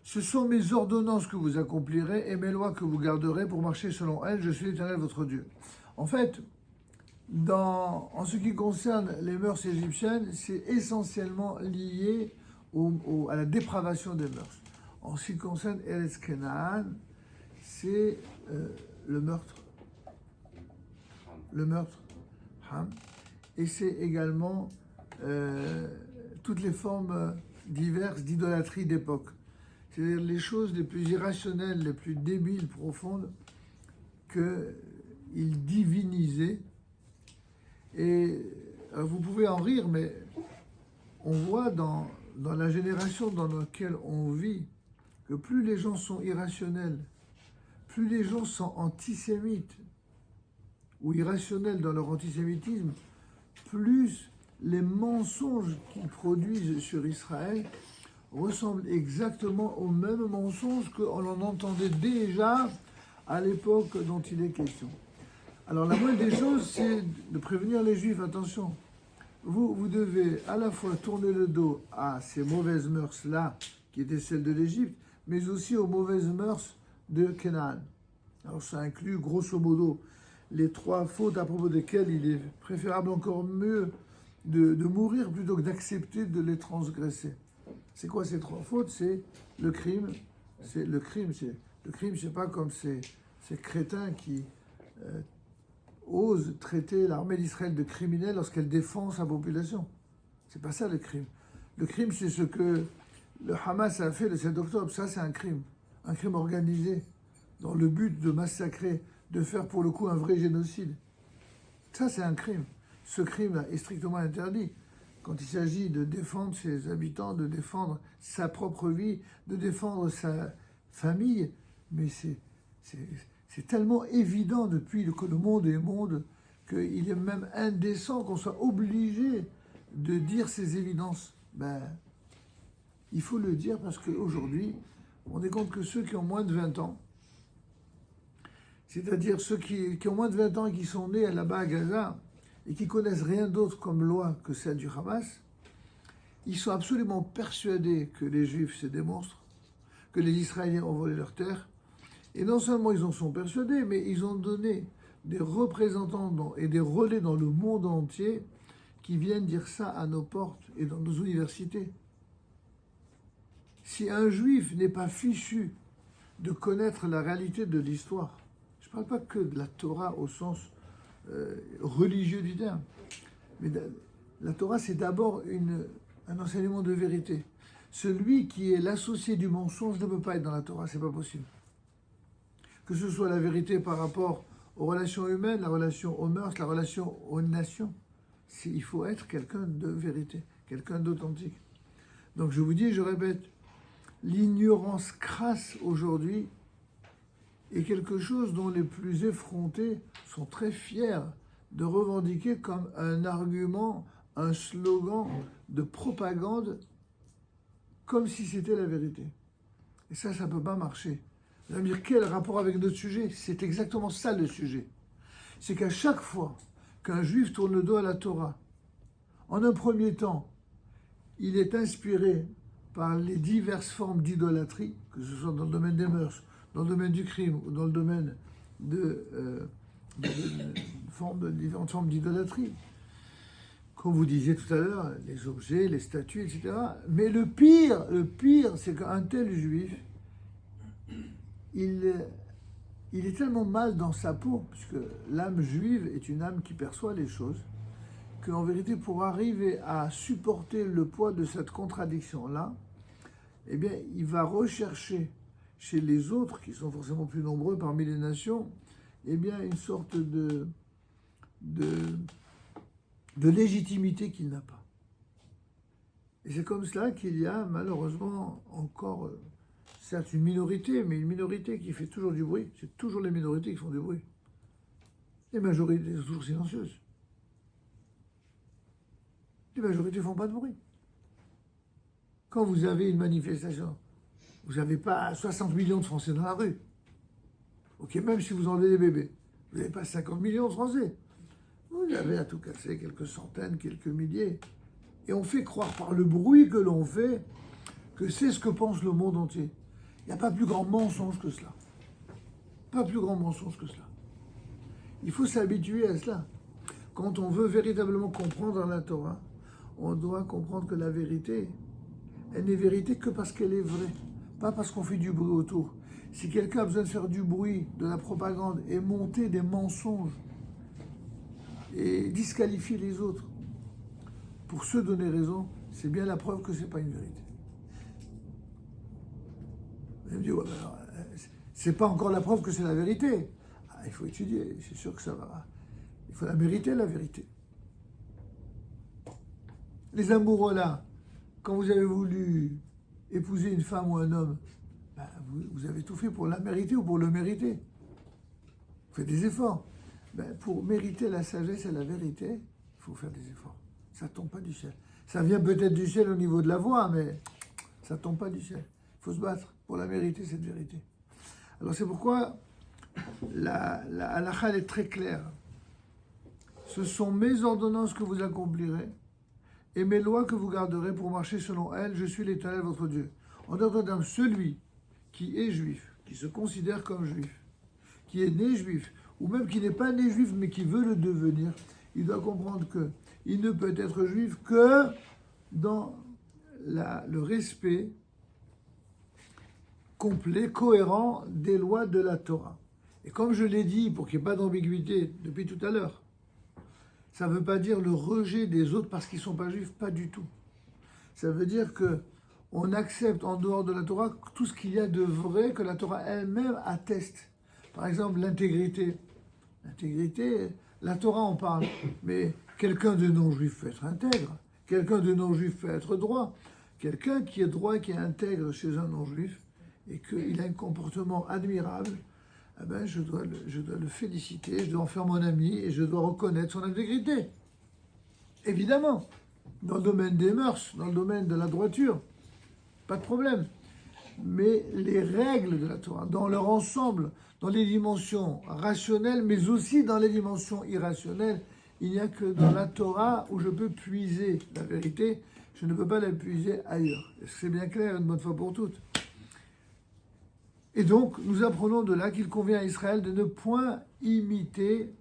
[SPEAKER 1] Ce sont mes ordonnances que vous accomplirez et mes lois que vous garderez pour marcher selon elles. Je suis l'Éternel, votre Dieu. En fait, en ce qui concerne les mœurs égyptiennes, c'est essentiellement lié à la dépravation des mœurs. En ce qui concerne Eretz Canaan, c'est le meurtre. Le meurtre. Et c'est également toutes les formes diverses d'idolâtrie d'époque. C'est-à-dire les choses les plus irrationnelles, les plus débiles, profondes, qu'ils divinisaient. Et vous pouvez en rire, mais on voit dans la génération dans laquelle on vit que plus les gens sont irrationnels, plus les gens sont antisémites ou irrationnels dans leur antisémitisme, plus les mensonges qu'ils produisent sur Israël ressemblent exactement aux mêmes mensonges qu'on en entendait déjà à l'époque dont il est question. Alors la moindre des choses, c'est de prévenir les Juifs, attention, vous devez à la fois tourner le dos à ces mauvaises mœurs-là, qui étaient celles de l'Égypte, mais aussi aux mauvaises mœurs de Canaan. Alors ça inclut grosso modo les 3 fautes à propos desquelles il est préférable encore mieux de mourir plutôt que d'accepter de les transgresser. C'est quoi ces 3 fautes? C'est le crime. Le crime, c'est pas comme ces crétins qui osent traiter l'armée d'Israël de criminelle lorsqu'elle défend sa population. C'est pas ça le crime. Le crime, c'est ce que le Hamas a fait le 7 octobre. Ça, c'est un crime. un crime organisé dans le but de massacrer, de faire pour le coup un vrai génocide. Ça, c'est un crime. Ce crime est strictement interdit. Quand il s'agit de défendre ses habitants, de défendre sa propre vie, de défendre sa famille, mais c'est tellement évident depuis que le monde est monde qu'il est même indécent qu'on soit obligé de dire ces évidences. Ben, il faut le dire parce qu'aujourd'hui, on est compte que ceux qui ont moins de 20 ans, c'est-à-dire ceux qui ont moins de 20 ans et qui sont nés là-bas à Gaza et qui connaissent rien d'autre comme loi que celle du Hamas, ils sont absolument persuadés que les Juifs, c'est des monstres, que les Israéliens ont volé leur terre. Et non seulement ils en sont persuadés, mais ils ont donné des représentants et des relais dans le monde entier qui viennent dire ça à nos portes et dans nos universités. Si un Juif n'est pas fichu de connaître la réalité de l'histoire, je ne parle pas que de la Torah au sens religieux du terme, mais la Torah, c'est d'abord un enseignement de vérité. Celui qui est l'associé du mensonge ne peut pas être dans la Torah, c'est pas possible. Que ce soit la vérité par rapport aux relations humaines, la relation aux mœurs, la relation aux nations, il faut être quelqu'un de vérité, quelqu'un d'authentique. Donc je vous dis, je répète, l'ignorance crasse aujourd'hui est quelque chose dont les plus effrontés sont très fiers de revendiquer comme un argument, un slogan de propagande, comme si c'était la vérité. Et ça ne peut pas marcher. Vous allez me dire, quel rapport avec notre sujet? C'est exactement ça le sujet. C'est qu'à chaque fois qu'un juif tourne le dos à la Torah, en un premier temps, il est inspiré par les diverses formes d'idolâtrie, que ce soit dans le domaine des mœurs, dans le domaine du crime ou dans le domaine de différentes formes d'idolâtrie. Comme vous disiez tout à l'heure, les objets, les statues, etc. Mais le pire, c'est qu'un tel juif, il est tellement mal dans sa peau, puisque l'âme juive est une âme qui perçoit les choses, qu'en vérité, pour arriver à supporter le poids de cette contradiction-là, eh bien, il va rechercher chez les autres, qui sont forcément plus nombreux parmi les nations, eh bien, une sorte de légitimité qu'il n'a pas. Et c'est comme cela qu'il y a malheureusement encore, certes une minorité, mais une minorité qui fait toujours du bruit. C'est toujours les minorités qui font du bruit. Les majorités sont toujours silencieuses. Les majorités ne font pas de bruit. Quand vous avez une manifestation, vous n'avez pas 60 millions de Français dans la rue. Ok, même si vous enlevez des bébés, vous n'avez pas 50 millions de Français. Vous avez à tout casser quelques centaines, quelques milliers. Et on fait croire par le bruit que l'on fait que c'est ce que pense le monde entier. Il n'y a pas plus grand mensonge que cela. Pas plus grand mensonge que cela. Il faut s'habituer à cela. Quand on veut véritablement comprendre la Torah, on doit comprendre que la vérité, elle n'est vérité que parce qu'elle est vraie, pas parce qu'on fait du bruit autour. Si quelqu'un a besoin de faire du bruit, de la propagande et monter des mensonges et disqualifier les autres pour se donner raison, c'est bien la preuve que ce n'est pas une vérité. Vous me dites, ouais, alors, c'est pas encore la preuve que c'est la vérité. Ah, il faut étudier, c'est sûr que ça va. Il faut la mériter, la vérité. Les amoureux là, quand vous avez voulu épouser une femme ou un homme, ben, vous avez tout fait pour la mériter ou pour le mériter. Vous faites des efforts. Ben, pour mériter la sagesse et la vérité, il faut faire des efforts. Ça ne tombe pas du ciel. Ça vient peut-être du ciel au niveau de la voix, mais ça ne tombe pas du ciel. Il faut se battre pour la mériter, cette vérité. Alors c'est pourquoi la halakha est très claire. Ce sont mes ordonnances que vous accomplirez et mes lois que vous garderez pour marcher selon elles. Je suis l'Éternel, votre Dieu. En d'autres termes, celui qui est juif, qui se considère comme juif, qui est né juif, ou même qui n'est pas né juif, mais qui veut le devenir, il doit comprendre qu'il ne peut être juif que dans le respect complet, cohérent des lois de la Torah. Et comme je l'ai dit, pour qu'il n'y ait pas d'ambiguïté depuis tout à l'heure, ça ne veut pas dire le rejet des autres parce qu'ils ne sont pas juifs, pas du tout. Ça veut dire que on accepte en dehors de la Torah tout ce qu'il y a de vrai que la Torah elle-même atteste. Par exemple, l'intégrité. L'intégrité, la Torah en parle, mais quelqu'un de non-juif peut être intègre, quelqu'un de non-juif peut être droit, quelqu'un qui est droit, qui est intègre chez un non-juif, et qu'il a un comportement admirable, eh ben je dois le féliciter, je dois en faire mon ami, et je dois reconnaître son intégrité. Évidemment, dans le domaine des mœurs, dans le domaine de la droiture, pas de problème. Mais les règles de la Torah, dans leur ensemble, dans les dimensions rationnelles, mais aussi dans les dimensions irrationnelles, il n'y a que dans la Torah où je peux puiser la vérité, je ne peux pas la puiser ailleurs. C'est bien clair une bonne fois pour toutes. Et donc, nous apprenons de là qu'il convient à Israël de ne point imiter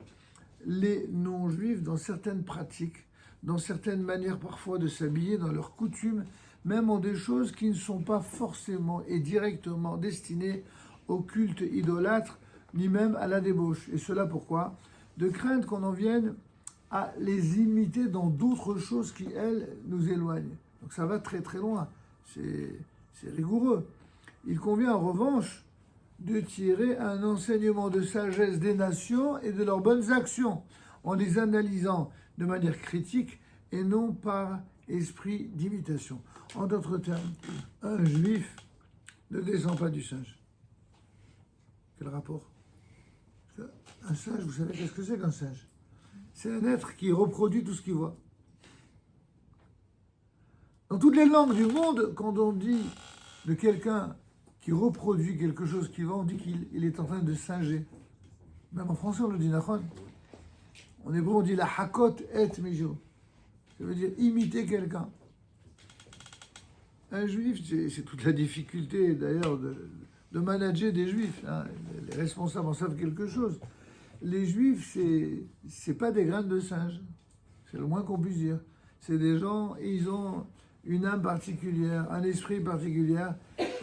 [SPEAKER 1] les non-juifs dans certaines pratiques, dans certaines manières parfois de s'habiller, dans leurs coutumes, même en des choses qui ne sont pas forcément et directement destinées au culte idolâtre, ni même à la débauche. Et cela pourquoi ? De crainte qu'on en vienne à les imiter dans d'autres choses qui, elles, nous éloignent. Donc ça va très très loin, c'est rigoureux. Il convient en revanche de tirer un enseignement de sagesse des nations et de leurs bonnes actions, en les analysant de manière critique et non par esprit d'imitation. En d'autres termes, un juif ne descend pas du singe. Quel rapport ? Un singe, vous savez qu'est-ce que c'est qu'un singe ? C'est un être qui reproduit tout ce qu'il voit. Dans toutes les langues du monde, quand on dit de quelqu'un qui reproduit quelque chose qu'il voit, on dit qu'il est en train de singer. Même en français, on le dit nachon. En hébreu, on dit la hakot et mijo. Ça veut dire imiter quelqu'un. Un juif, c'est toute la difficulté d'ailleurs de manager des juifs. Hein. Les responsables en savent quelque chose. Les juifs, c'est pas des graines de singe. C'est le moins qu'on puisse dire. C'est des gens, ils ont une âme particulière, un esprit particulier.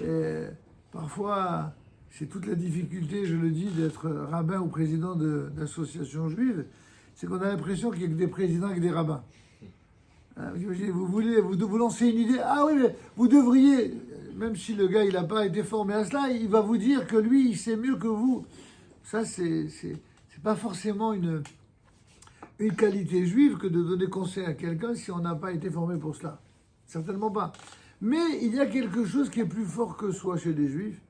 [SPEAKER 1] Et parfois, c'est toute la difficulté, je le dis, d'être rabbin ou président d'association juive. C'est qu'on a l'impression qu'il y a que des présidents et que des rabbins. Vous lancez une idée, ah oui, mais vous devriez, même si le gars il n'a pas été formé à cela, il va vous dire que lui, il sait mieux que vous. Ça, c'est pas forcément une qualité juive que de donner conseil à quelqu'un si on n'a pas été formé pour cela. Certainement pas. Mais il y a quelque chose qui est plus fort que soi chez les juifs,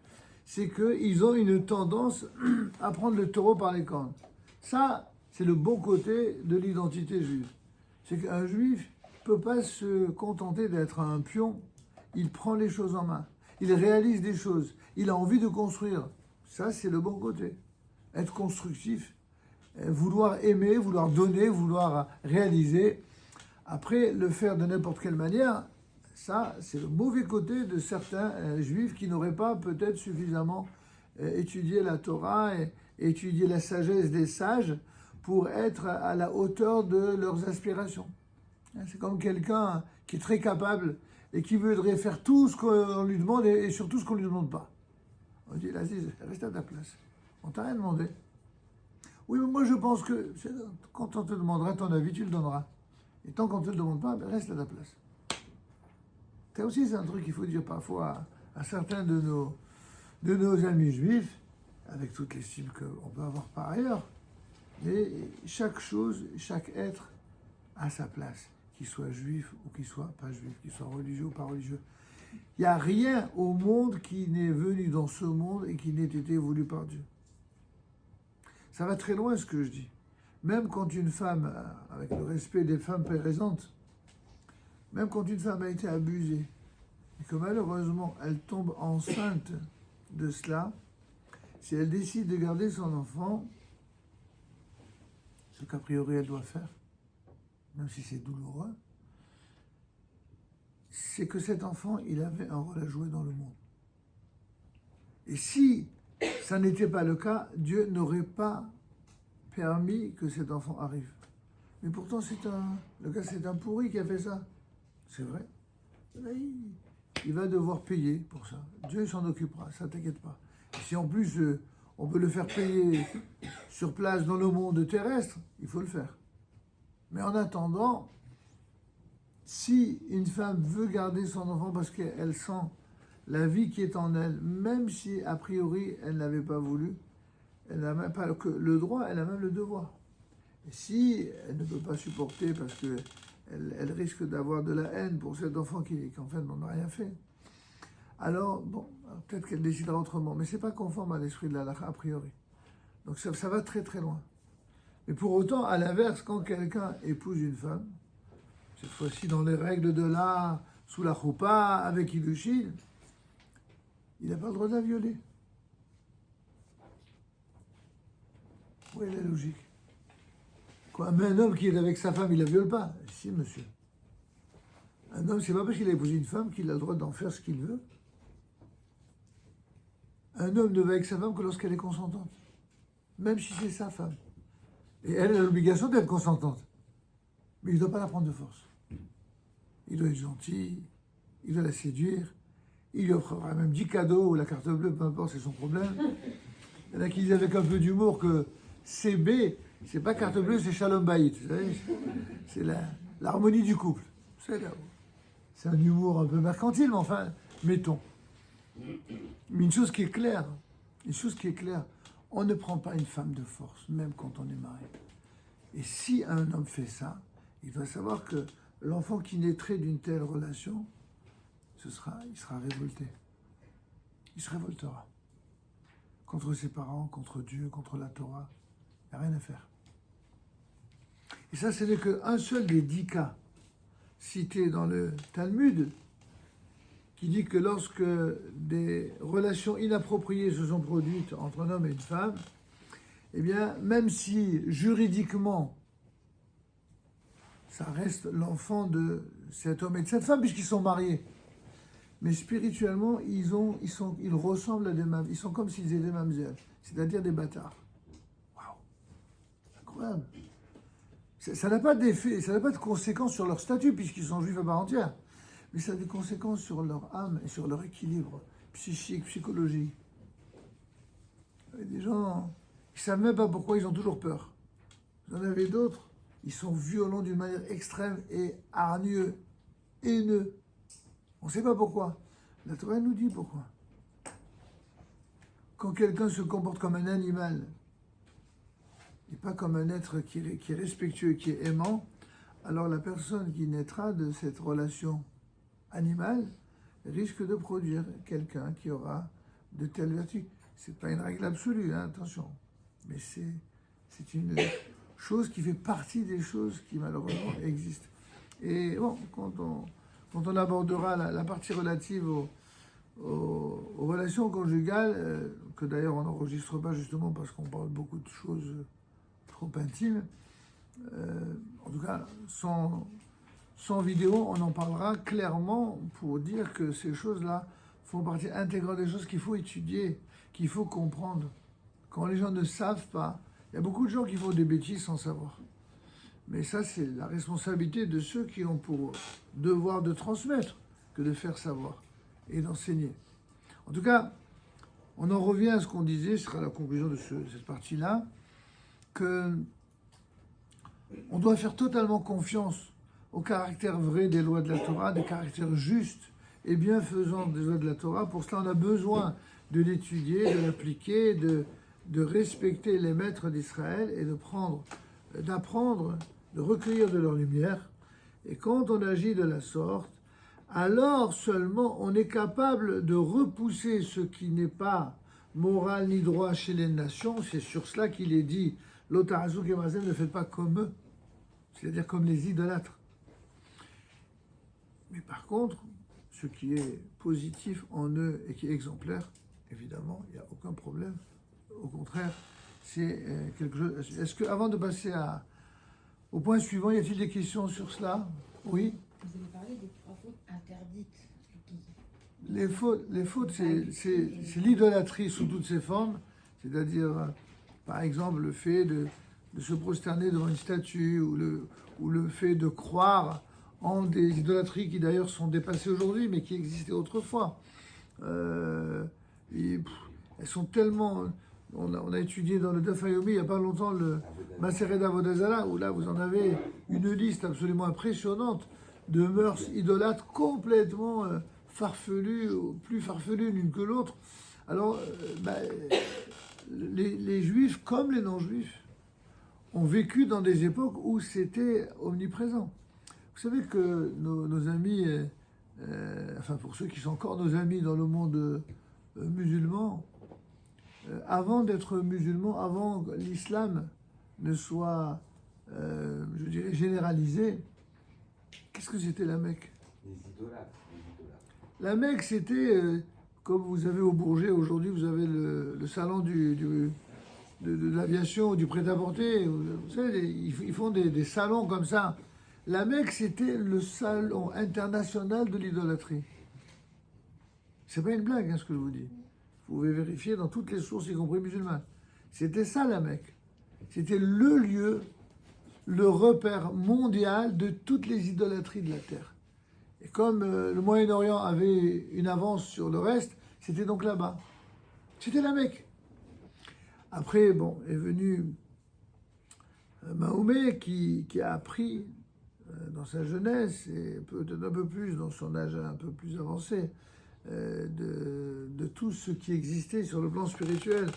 [SPEAKER 1] c'est qu'ils ont une tendance à prendre le taureau par les cornes. Ça, c'est le bon côté de l'identité juive. C'est qu'un juif ne peut pas se contenter d'être un pion. Il prend les choses en main. Il réalise des choses. Il a envie de construire. Ça, c'est le bon côté. Être constructif, vouloir aimer, vouloir donner, vouloir réaliser. Après, le faire de n'importe quelle manière, ça, c'est le mauvais côté de certains juifs qui n'auraient pas peut-être suffisamment étudié la Torah et étudié la sagesse des sages pour être à la hauteur de leurs aspirations. C'est comme quelqu'un qui est très capable et qui voudrait faire tout ce qu'on lui demande et surtout ce qu'on ne lui demande pas. On dit, Aziz, reste à ta place. On t'a rien demandé. Oui, mais moi je pense que quand on te demandera ton avis, tu le donneras. Et tant qu'on ne te le demande pas, ben reste à ta place. Ça aussi, c'est un truc qu'il faut dire parfois à certains de nos amis juifs, avec toute l'estime qu'on peut avoir par ailleurs. Mais chaque chose, chaque être a sa place, qu'il soit juif ou qu'il soit pas juif, qu'il soit religieux ou pas religieux. Il n'y a rien au monde qui n'est venu dans ce monde et qui n'ait été voulu par Dieu. Ça va très loin ce que je dis. Même quand une femme, avec le respect des femmes présentes, même quand une femme a été abusée et que malheureusement elle tombe enceinte de cela, si elle décide de garder son enfant, ce qu'a priori elle doit faire, même si c'est douloureux, c'est que cet enfant, il avait un rôle à jouer dans le monde. Et si ça n'était pas le cas, Dieu n'aurait pas permis que cet enfant arrive. Mais pourtant, le gars, c'est un pourri qui a fait ça. C'est vrai. Il va devoir payer pour ça. Dieu s'en occupera, ça t'inquiète pas. Et si en plus, on peut le faire payer sur place dans le monde terrestre, il faut le faire. Mais en attendant, Si une femme veut garder son enfant parce qu'elle sent la vie qui est en elle, même si a priori elle n'avait pas voulu, elle n'a même pas que le droit, elle a même le devoir. Et si elle ne peut pas supporter parce que elle risque d'avoir de la haine pour cet enfant qui en fait n'en a rien fait, alors bon, peut-être qu'elle décidera autrement, mais c'est pas conforme à l'esprit de la halakha a priori. Donc ça va très très loin. Mais pour autant, à l'inverse, quand quelqu'un épouse une femme, cette fois-ci dans les règles de l'art, sous la choupa, avec Hiddushin, il n'a pas le droit de la violer. Où est la logique? Quoi, mais un homme qui est avec sa femme, il ne la viole pas? Si, monsieur. Un homme, c'est pas parce qu'il a épousé une femme qu'il a le droit d'en faire ce qu'il veut. Un homme ne va avec sa femme que lorsqu'elle est consentante, même si c'est sa femme. Et elle a l'obligation d'être consentante. Mais il ne doit pas la prendre de force. Il doit être gentil, il doit la séduire, il lui offrira même 10 cadeaux ou la carte bleue, peu importe, c'est son problème. Il y en a qui disent avec un peu d'humour que CB, c'est pas carte bleue, c'est Shalom Bayit. Vous savez, c'est l'harmonie du couple. C'est un humour un peu mercantile, mais enfin, mettons. Mais une chose qui est claire, on ne prend pas une femme de force, même quand on est marié. Et si un homme fait ça, il doit savoir que l'enfant qui naîtrait d'une telle relation, il sera révolté. Il se révoltera. Contre ses parents, contre Dieu, contre la Torah. Il n'y a rien à faire. Et ça, ce n'est qu'un seul des 10 cas cités dans le Talmud, qui dit que lorsque des relations inappropriées se sont produites entre un homme et une femme, eh bien, même si juridiquement, ça reste l'enfant de cet homme et de cette femme, puisqu'ils sont mariés. Mais spirituellement, ils ressemblent à des mamzelles. Ils sont comme s'ils étaient mamzelles, c'est-à-dire des bâtards. Waouh, incroyable. Ça n'a pas d'effet, ça n'a pas de conséquences sur leur statut, puisqu'ils sont juifs à part entière. Mais ça a des conséquences sur leur âme et sur leur équilibre psychique, psychologique. Il y a des gens, ils ne savent même pas pourquoi ils ont toujours peur. Vous en avez d'autres, ils sont violents d'une manière extrême et hargneux, haineux. On ne sait pas pourquoi. La Torah nous dit pourquoi. Quand quelqu'un se comporte comme un animal, et pas comme un être qui est respectueux, qui est aimant, alors la personne qui naîtra de cette relation animale risque de produire quelqu'un qui aura de telles vertus. Ce n'est pas une règle absolue, hein, attention, mais c'est une chose qui fait partie des choses qui malheureusement existent. Et bon, quand on abordera la partie relative aux relations conjugales, que d'ailleurs on n'enregistre pas justement parce qu'on parle beaucoup de choses trop intimes, en tout cas sans vidéo, on en parlera clairement pour dire que ces choses-là font partie intégrante des choses qu'il faut étudier, qu'il faut comprendre. Quand les gens ne savent pas, il y a beaucoup de gens qui font des bêtises sans savoir. Mais ça, c'est la responsabilité de ceux qui ont pour devoir de transmettre que de faire savoir et d'enseigner. En tout cas, on en revient à ce qu'on disait, ce sera la conclusion de cette partie-là, que on doit faire totalement confiance au caractère vrai des lois de la Torah, des caractères justes et bienfaisants des lois de la Torah. Pour cela, on a besoin de l'étudier, de l'appliquer, de respecter les maîtres d'Israël et d'apprendre, de recueillir de leur lumière. Et quand on agit de la sorte, alors seulement on est capable de repousser ce qui n'est pas moral ni droit chez les nations. C'est sur cela qu'il est dit « L'otarazouk et mazel ne faites pas comme eux », c'est-à-dire comme les idolâtres. Mais par contre, ce qui est positif en eux et qui est exemplaire, évidemment, il n'y a aucun problème. Au contraire, c'est quelque chose... Est-ce que, avant de passer au point suivant, y a-t-il des questions sur cela? Oui.
[SPEAKER 2] Vous avez parlé des 3 fautes interdites.
[SPEAKER 1] Les fautes, c'est l'idolâtrie sous toutes ses formes, c'est-à-dire, par exemple, le fait de se prosterner devant une statue ou le fait de croire en des idolâtries qui d'ailleurs sont dépassées aujourd'hui, mais qui existaient autrefois. Elles sont tellement... On a étudié dans le Daf Yomi il n'y a pas longtemps le Maseret d'Avodazara, où là vous en avez une liste absolument impressionnante de mœurs idolâtres complètement farfelues, plus farfelues l'une que l'autre. Alors, les juifs, comme les non-juifs, ont vécu dans des époques où c'était omniprésent. Vous savez que nos amis, enfin pour ceux qui sont encore nos amis dans le monde musulman, avant d'être musulmans, avant que l'islam ne soit, je dirais, généralisé, qu'est-ce que c'était la Mecque?
[SPEAKER 3] Les idolâtres.
[SPEAKER 1] La Mecque, c'était, comme vous avez au Bourget aujourd'hui, vous avez le salon de l'aviation, du prêt-à-porter. Vous savez, ils font des salons comme ça. La Mecque, c'était le salon international de l'idolâtrie. C'est pas une blague, hein, ce que je vous dis. Vous pouvez vérifier dans toutes les sources, y compris musulmanes. C'était ça, la Mecque. C'était le lieu, le repère mondial de toutes les idolâtries de la terre. Et comme le Moyen-Orient avait une avance sur le reste, c'était donc là-bas. C'était la Mecque. Après, bon, est venu Mahomet qui a appris dans sa jeunesse, et peut-être un peu plus dans son âge un peu plus avancé, de tout ce qui existait sur le plan spirituel,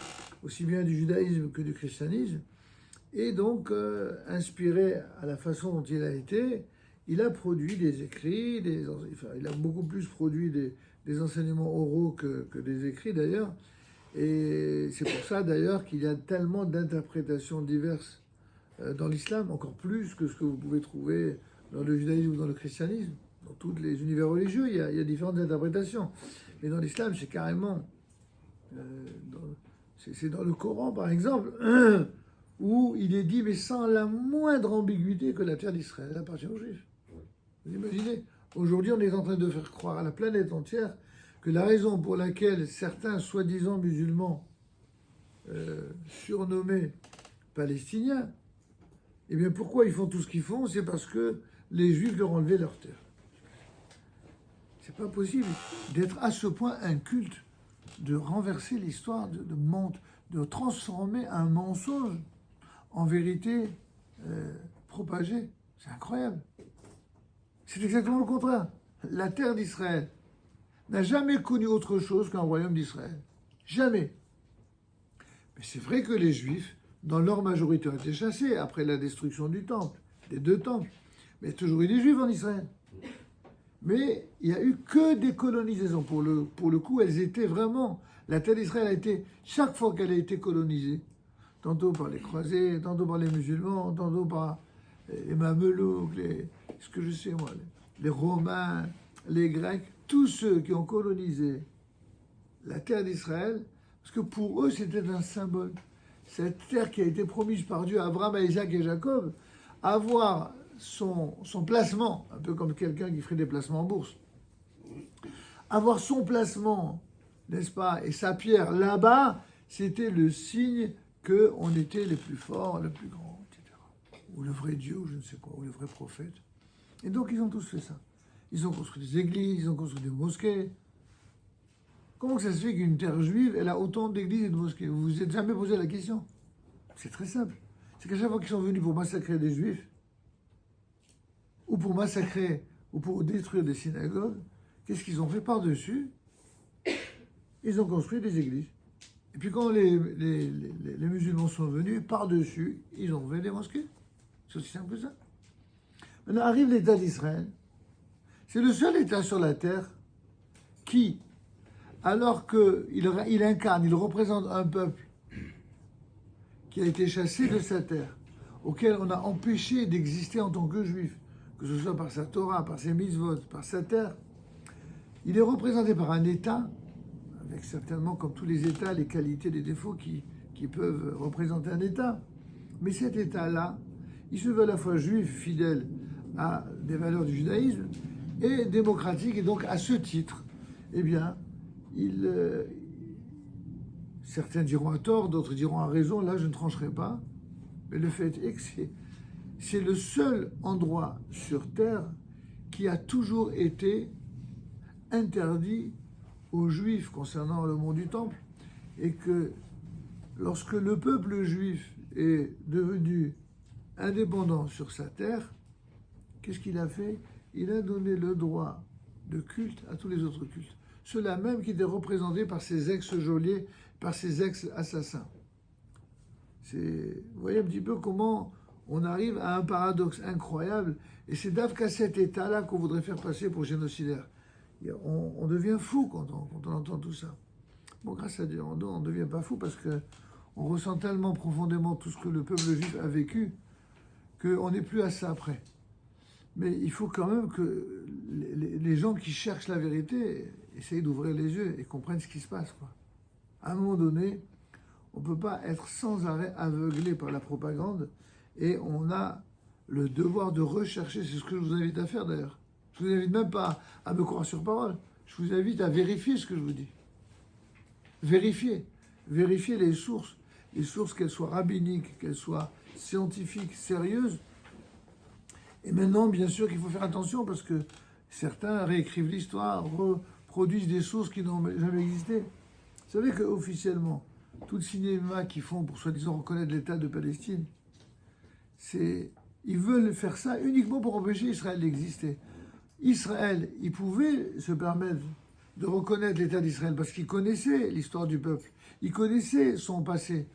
[SPEAKER 1] aussi bien du judaïsme que du christianisme. Et donc, inspiré à la façon dont il a été, il a produit des écrits, il a beaucoup plus produit des enseignements oraux que des écrits d'ailleurs. Et c'est pour ça d'ailleurs qu'il y a tellement d'interprétations diverses dans l'islam, encore plus que ce que vous pouvez trouver dans le judaïsme ou dans le christianisme. Dans tous les univers religieux, il y a différentes interprétations. Mais dans l'islam, c'est carrément... c'est dans le Coran, par exemple, où il est dit, mais sans la moindre ambiguïté, que la terre d'Israël appartient aux Juifs. Vous imaginez? Aujourd'hui, on est en train de faire croire à la planète entière que la raison pour laquelle certains soi-disant musulmans surnommés palestiniens, eh bien pourquoi ils font tout ce qu'ils font? C'est parce que les Juifs leur ont enlevé leur terre. C'est pas possible d'être à ce point inculte, de renverser l'histoire, de transformer un mensonge en vérité propagée. C'est incroyable. C'est exactement le contraire. La terre d'Israël n'a jamais connu autre chose qu'un royaume d'Israël. Jamais. Mais c'est vrai que les Juifs, dans leur majorité, ont été chassés après la destruction du temple, des deux temples. Mais il y a toujours eu des Juifs en Israël. Mais il n'y a eu que des colonisations. Pour le coup, elles étaient vraiment... La terre d'Israël a été, chaque fois qu'elle a été colonisée, tantôt par les croisés, tantôt par les musulmans, tantôt par les Mamelouks, ce que je sais moi, les Romains, les Grecs, tous ceux qui ont colonisé la terre d'Israël, parce que pour eux, c'était un symbole. Cette terre qui a été promise par Dieu à Abraham, à Isaac et Jacob, avoir son placement, un peu comme quelqu'un qui ferait des placements en bourse, avoir son placement, n'est-ce pas, et sa pierre là-bas, c'était le signe qu'on était les plus forts, les plus grands, etc. Ou le vrai Dieu, ou je ne sais quoi, ou le vrai prophète. Et donc, ils ont tous fait ça. Ils ont construit des églises, ils ont construit des mosquées. Comment ça se fait qu'une terre juive, elle a autant d'églises et de mosquées? Vous vous êtes jamais posé la question? C'est très simple. C'est qu'à chaque fois qu'ils sont venus pour massacrer des juifs, ou pour massacrer, ou pour détruire des synagogues, qu'est-ce qu'ils ont fait par-dessus? Ils ont construit des églises. Et puis quand les musulmans sont venus, par-dessus, ils ont fait des mosquées. C'est aussi simple que ça. Maintenant arrive l'État d'Israël. C'est le seul État sur la terre qui, alors qu'il incarne, il représente un peuple qui a été chassé de sa terre, auquel on a empêché d'exister en tant que juif, que ce soit par sa Torah, par ses mitzvot, par sa terre, il est représenté par un État, avec certainement, comme tous les États, les qualités, les défauts qui peuvent représenter un État. Mais cet État-là, il se veut à la fois juif, fidèle à des valeurs du judaïsme, et démocratique, et donc à ce titre, eh bien, certains diront à tort, d'autres diront à raison, là je ne trancherai pas, mais le fait est que c'est le seul endroit sur Terre qui a toujours été interdit aux Juifs concernant le mont du Temple, et que lorsque le peuple juif est devenu indépendant sur sa terre, qu'est-ce qu'il a fait? il a donné le droit de culte à tous les autres cultes. Ceux-là même qui étaient représentés par ces ex-geôliers, par ces ex-assassins. Vous voyez un petit peu comment on arrive à un paradoxe incroyable. Et c'est d'Afka cet état-là qu'on voudrait faire passer pour génocidaire. On devient fou quand on entend tout ça. Bon, grâce à Dieu, on ne devient pas fou parce qu'on ressent tellement profondément tout ce que le peuple juif a vécu qu'on n'est plus à ça après. Mais il faut quand même que les gens qui cherchent la vérité essayent d'ouvrir les yeux et comprennent ce qui se passe, quoi. À un moment donné, on ne peut pas être sans arrêt aveuglé par la propagande et on a le devoir de rechercher. C'est ce que je vous invite à faire d'ailleurs. Je ne vous invite même pas à me croire sur parole. Je vous invite à vérifier ce que je vous dis. Vérifier les sources qu'elles soient rabbiniques, qu'elles soient scientifiques, sérieuses. Et maintenant, bien sûr qu'il faut faire attention parce que certains réécrivent l'histoire, reproduisent des sources qui n'ont jamais existé. Vous savez qu'officiellement, tout le cinéma qu'ils font pour soi-disant reconnaître l'État de Palestine, ils veulent faire ça uniquement pour empêcher Israël d'exister. Israël, il pouvait se permettre de reconnaître l'État d'Israël parce qu'il connaissait l'histoire du peuple, il connaissait son passé.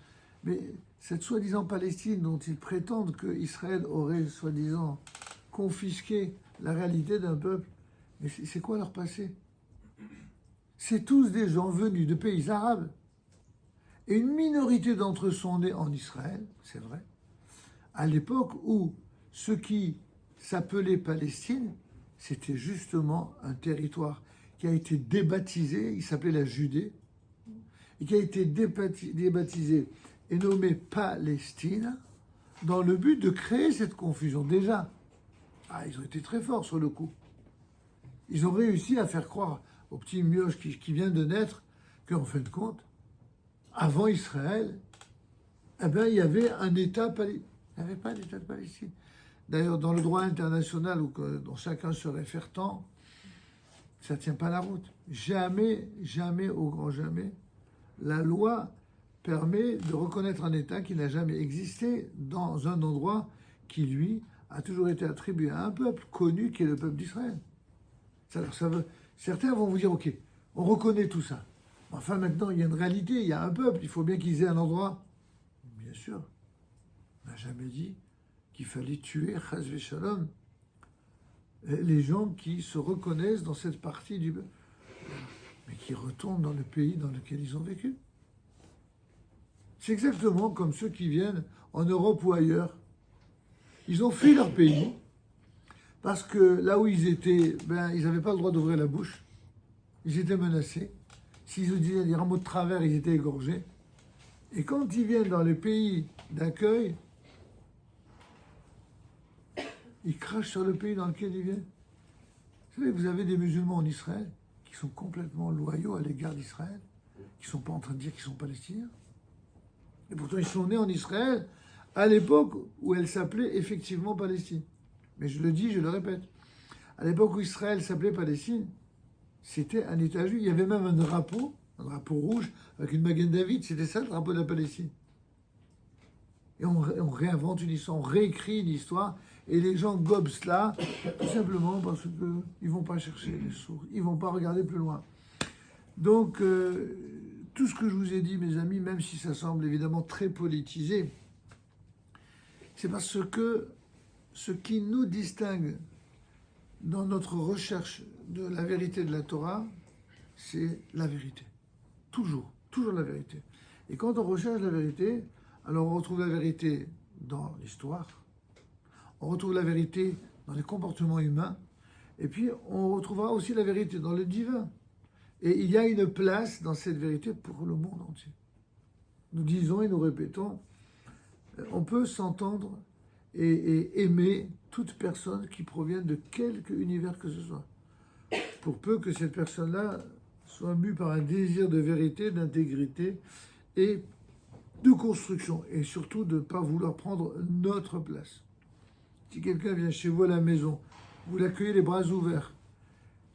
[SPEAKER 1] Mais cette soi-disant Palestine dont ils prétendent qu'Israël aurait soi-disant confisqué la réalité d'un peuple, mais c'est quoi leur passé? C'est tous des gens venus de pays arabes. Et une minorité d'entre eux sont nés en Israël, c'est vrai, à l'époque où ce qui s'appelait Palestine, c'était justement un territoire qui a été débaptisé, il s'appelait la Judée, et qui a été débaptisé et nommé Palestine dans le but de créer cette confusion. Déjà, ils ont été très forts sur le coup. Ils ont réussi à faire croire au petit mioche qui vient de naître qu'en fin de compte, avant Israël, il y avait un État palestinien. Il n'y avait pas d'État de Palestine. D'ailleurs, dans le droit international dont chacun se réfère tant, ça ne tient pas la route. Jamais, jamais, au grand jamais, la loi permet de reconnaître un État qui n'a jamais existé dans un endroit qui, lui, a toujours été attribué à un peuple connu qui est le peuple d'Israël. Certains vont vous dire, ok, on reconnaît tout ça. Enfin, maintenant, il y a une réalité, il y a un peuple, il faut bien qu'ils aient un endroit. Bien sûr, on n'a jamais dit qu'il fallait tuer, chas v'shalom, les gens qui se reconnaissent dans cette partie du peuple, mais qui retournent dans le pays dans lequel ils ont vécu. C'est exactement comme ceux qui viennent en Europe ou ailleurs. Ils ont fui leur pays parce que là où ils étaient, ils n'avaient pas le droit d'ouvrir la bouche. Ils étaient menacés. S'ils disaient des rameaux de travers, ils étaient égorgés. Et quand ils viennent dans les pays d'accueil, ils crachent sur le pays dans lequel ils viennent. Vous savez, vous avez des musulmans en Israël qui sont complètement loyaux à l'égard d'Israël, qui ne sont pas en train de dire qu'ils sont palestiniens. Et pourtant, ils sont nés en Israël à l'époque où elle s'appelait effectivement Palestine. Mais je le dis, je le répète. À l'époque où Israël s'appelait Palestine, c'était un État juif. Il y avait même un drapeau rouge avec une Magen David. C'était ça le drapeau de la Palestine. Et on réinvente une histoire, on réécrit une histoire. Et les gens gobent cela tout simplement parce qu'ils ne vont pas chercher les sources. Ils ne vont pas regarder plus loin. Donc, tout ce que je vous ai dit, mes amis, même si ça semble évidemment très politisé, c'est parce que ce qui nous distingue dans notre recherche de la vérité de la Torah, c'est la vérité. Toujours la vérité. Et quand on recherche la vérité, alors on retrouve la vérité dans l'histoire, on retrouve la vérité dans les comportements humains, et puis on retrouvera aussi la vérité dans le divin. Et il y a une place dans cette vérité pour le monde entier. Nous disons et nous répétons, on peut s'entendre et aimer toute personne qui provient de quelque univers que ce soit. Pour peu que cette personne-là soit mue par un désir de vérité, d'intégrité et de construction. Et surtout de ne pas vouloir prendre notre place. Si quelqu'un vient chez vous à la maison, vous l'accueillez les bras ouverts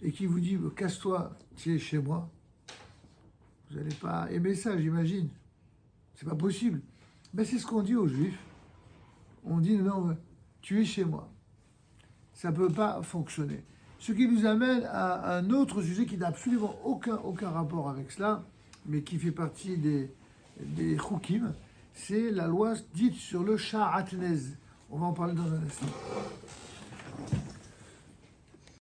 [SPEAKER 1] et qui vous dit « casse-toi, tu es chez moi », vous n'allez pas aimer ça, j'imagine. C'est pas possible. Mais c'est ce qu'on dit aux Juifs. On dit « non, tu es chez moi ». ça ne peut pas fonctionner. Ce qui nous amène à un autre sujet qui n'a absolument aucun rapport avec cela, mais qui fait partie des Chukim, c'est la loi dite sur le Sha'atnez. On va en parler dans un instant.